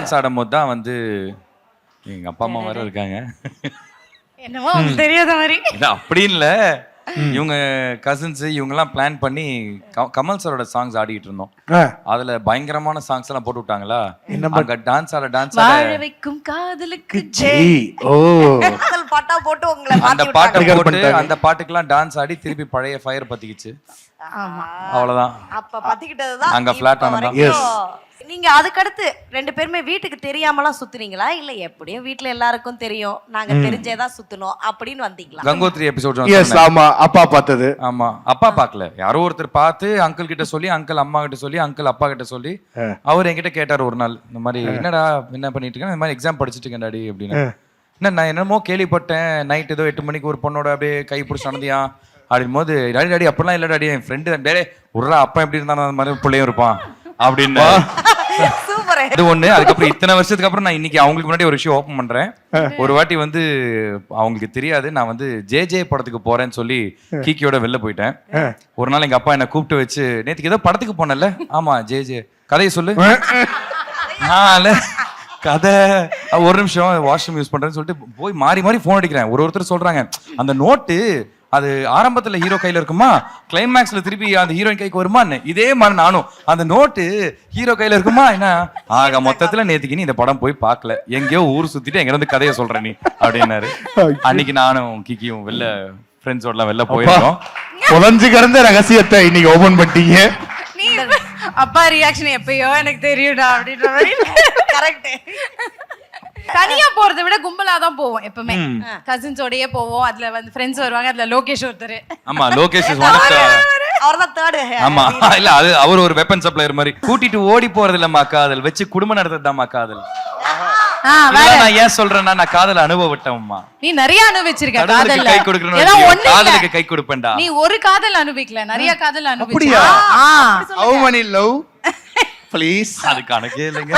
Dance ஆடும்போது தான் வந்து எங்க அப்பா அம்மா வேற இருக்காங்க. என்னமோ தெரியாத மாதிரி. இது அப்படின்னு இல்ல, இவங்க கசின்ஸ் இவங்கெல்லாம் பிளான் பண்ணி கமல் சாரோட சாங்ஸ் ஆடிட்டு இருந்தோம். அதுல பயங்கரமான சாங்ஸ் எல்லாம் போட்டு விட்டாங்களா, அங்க டான்ஸ் வாழ வைக்கும் காதலுக்கு ஜெய். ஓ பாட்டா போட்டு உங்களை அந்த பாட்டை போட்டு அந்த பாட்டுக்கெல்லாம் டான்ஸ் ஆடி திருப்பி பழைய ஃபயர் பத்திக்கிச்சு. அவ்வளவுதான். அப்ப பத்திக்கிட்டதுதான் அங்க பிளாட் ஆனதா. நீங்க அதுக்கடுத்து ரெண்டு பேருமே வீட்டுக்கு தெரியாமலாம் சுத்துனீங்களா, இல்ல எப்படியும் வீட்டுல எல்லாருக்கும் தெரியும் நாங்க தெரிஞ்சேதான் சுத்தணும் அப்படின்னு வந்தீங்களா? கங்கோத்ரி எபிசோட். ஆமா, அப்பா பார்த்தது. ஆமா, அப்பா பார்க்கல, யாரோ ஒருத்தர் பார்த்து அங்கிள் கிட்ட சொல்லி, அங்கிள் அம்மா கிட்ட சொல்லி, அங்கிள் அப்பா கிட்ட சொல்லி, அவர் என்கிட்ட கேட்டார் ஒரு நாள், இந்த மாதிரி என்னடா என்ன பண்ணிட்டு இருக்கேன், இந்த மாதிரி எக்ஸாம் படிச்சுட்டு இருக்கேன் டாடி அப்படின்னு. என்ன நான் என்னமோ கேள்விப்பட்டேன், நைட் ஏதோ 8 மணிக்கு ஒரு பொண்ணோட அப்படியே கை பிடிச்சி நடந்தியா அப்படின் போது, டாடி டாடி அப்படிலாம் இல்லை டாடி, என் ஃப்ரெண்டு டே உர்றா அப்பா எப்படி இருந்தாலும் அந்த மாதிரி பிள்ளையும் இருப்பான் அப்படின்னு. இது ஒண்ணு. அதுக்கப்புறம் இத்தனை வருஷத்துக்கு அப்புறம் நான் இன்னைக்கு அவங்களுக்கு முன்னாடி ஒரு விஷயம் ஓபன் பண்றேன். ஒரு வாட்டி வந்து அவங்களுக்கு தெரியாது, நான் வந்து ஜே படத்துக்கு போறேன்னு சொல்லி கீக்கியோட வெளில போயிட்டேன். ஒரு நாள் எங்க அப்பா என்ன கூப்பிட்டு வச்சு, நேத்துக்கு ஏதோ படத்துக்கு போனல, ஆமா ஜே கதையை சொல்லு. கதை ஒரு நிமிஷம் வாஷ்ரூம் யூஸ் பண்றேன்னு சொல்லிட்டு போய் மாறி மாறி போன் அடிக்கிறேன். ஒருத்தர் சொல்றாங்க அந்த நோட்டு அது ஆரம்பத்துல ஹீரோ கையில இருக்குமா, கிளைமேக்ஸ்ல திருப்பி அந்த ஹீரோயின் கைக்கு வருமான்னு. இதே மாதிரி நானும் அந்த நோட்டு ஹீரோ கையில இருக்குமா என்ன, ஆக மொத்தத்துல நேத்துக்கு நீ இந்த படம் போய் பார்க்கல, எங்கேயோ ஊர் சுத்திட்டு எங்க இருந்து கதையை சொல்ற நீ அப்படின்னாரு. அன்னைக்கு நானும் கிக்கியும் வெளில ஃப்ரெண்ட்ஸோட வெளில போயிருக்கோம். புலஞ்சு கிடந்த ரகசியத்தை இன்னைக்கு ஓபன் பண்ணிட்டீங்க. அப்பா ரியாக்ஷன் எப்பயோ எனக்கு தெரியும்டா அப்படின்ற மாதிரி. கரெக்ட். தனியா போறதை விட கும்பலா தான் போவோம் எப்பவுமே. கசின்ஸோடயே போவோம். அதுல வந்து ஃப்ரெண்ட்ஸ் வருவாங்க. அதுல லோகேஷ் ஒருத்தர். ஆமா, லோகேஷ் அவர்தான் தேர்ட். ஆமா, இல்ல அது அவர் ஒரு வெப்பன் சப்ளையர் மாதிரி. கூட்டிட்டு ஓடி போறது இல்லம்மா காதல், வச்சு குடும்பம் நடத்துறதுதாம்மா காதல். நான் ஏன் சொல்றேன்னா, நான் காதல் அனுபவிட்டேன்மா. நீ நிறைய அனுபவிச்சிருக்க காதல்ல. கை கொடுக்கணும், காதலுக்கு கை கொடுப்பேன்டா. நீ ஒரு காதல் அனுபவிக்கல, நிறைய காதல் அனுபவிச்சியா? How many love please? அது கணக்கே இல்லைங்க.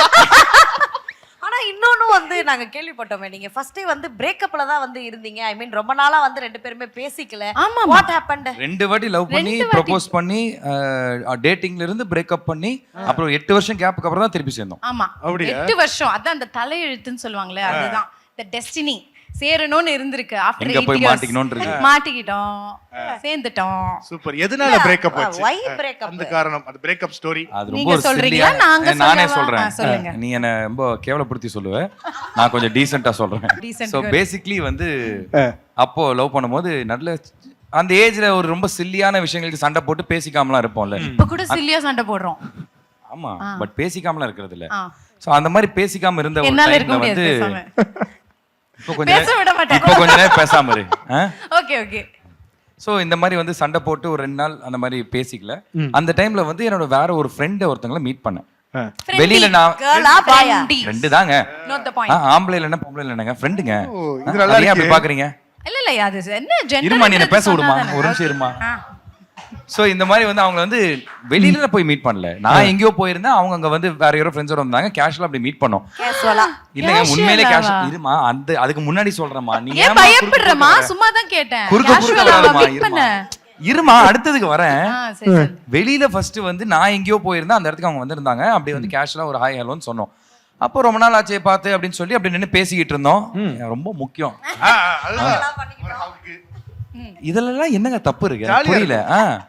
ஆனா இன்னொன்னு வந்து நாங்க கேள்விப்பட்டோமே, நீங்க ஃபர்ஸ்டே வந்து பிரேக்கப்ல தான் வந்து இருந்தீங்க. ஐ மீன் ரொம்ப நாளா வந்து ரெண்டு பேருமே பேசிக்கல. What happened? 2 வாட்டி லவ் பண்ணி ப்ரோபோஸ் பண்ணி டேட்டிங்ல இருந்து பிரேக்கப் பண்ணி அப்புறம் 8 வருஷம் கேப்புக்கு அப்புறம் தான் திருப்பி சேர்ந்தோம். ஆமா, 8 வருஷம். அதான் அந்த தலையெழுத்துன்னு சொல்லுவாங்களே, அதுதான் the destiny. சேரணும்னு இருந்திருக்கு. ஆஃப்டர் எங்க போய் மாட்டிக்கணும்னு இருக்கு. மாட்டிக்கிட்டோம், சேர்ந்துட்டோம். சூப்பர். எதனால பிரேக்கப் ஆச்சு? why breakup? அந்த காரணம், அந்த பிரேக்கப் ஸ்டோரி அது ரொம்ப நீங்க சொல்றீங்களா நாங்க சொல்லவா? நானே சொல்றேன். நீ என்ன ரொம்ப கேவலப்படுத்தி சொல்லுவே, நான் கொஞ்சம் டீசென்ட்டா சொல்றேன். சோ பேசிக்கலி வந்து அப்போ லவ் பண்ணும்போது நல்ல அந்த ஏஜ்ல ஒரு ரொம்ப சில்லியான விஷயங்களுக்கு சண்டை போட்டு பேசிக்காமலாம் இருப்போம்ல. இப்ப கூட சில்லியா சண்டை போடுறோம். ஆமா, பட் பேசிக்காமலாம் இருக்கிறது இல்ல. சோ அந்த மாதிரி பேசிக்காம இருந்த ஒரு டைம்ல வந்து இப்போ கொஞ்ச நேரம் பேசாம இரு. Okay okay. சோ இந்த மாதிரி வந்து சண்டை போட்டு ஒரு 2 நாள் அந்த மாதிரி பேசிக்கல. அந்த டைம்ல வந்து என்னோட வேற ஒரு ஃப்ரெண்ட் ஒருத்தங்கள மீட் பண்ணேன். வெளியில நான் ஃப்ரெண்ட் தாங்க. ஆம்பளை இல்ல பொம்பளை இல்லங்க, ஃப்ரெண்டுங்க. இது நல்லா இருக்கு. அப்படி பாக்குறீங்க? இல்ல இல்ல, அது என்ன ஜெனரல். இருமா, நீ என்ன பேச விடுமா, ஒரு நிமிஷம் இருமா. சோ இந்த மாதிரி வந்து அவங்க வந்து வெளியில போய் மீட் பண்ணல, நான் எங்கேயோ போயிருந்தேன். அவங்க அங்க வந்து வேற யாரோ ஃப்ரெண்ட்ஸோட வந்தாங்க. கேஷுவலா அப்படி மீட் பண்ணோம். இல்லங்க, உண்மையிலே கேஷ். இருமா, அந்த அதுக்கு முன்னாடி சொல்றேமா, நீ ஏன் பயப்படுறமா? சும்மா தான் கேட்டேன். இருமா, அடுத்ததுக்கு வரேன். வெளியில ஃபர்ஸ்ட் வந்து நான் எங்கேயோ போயிருந்தேன், அந்த இடத்துக்கு அவங்க வந்திருந்தாங்க. அப்படி வந்து கேஷுவலா ஒரு ஹாய் ஹலோன்னு சொன்னோம். அப்போ ரொம்ப நாள் ஆச்சே பார்த்து அப்படின்னு சொல்லி அப்படி நின்று பேசிக்கிட்டு இருந்தோம். ரொம்ப முக்கியம், இதெல்லாம் என்னங்க தப்பு இருக்கு புரியல.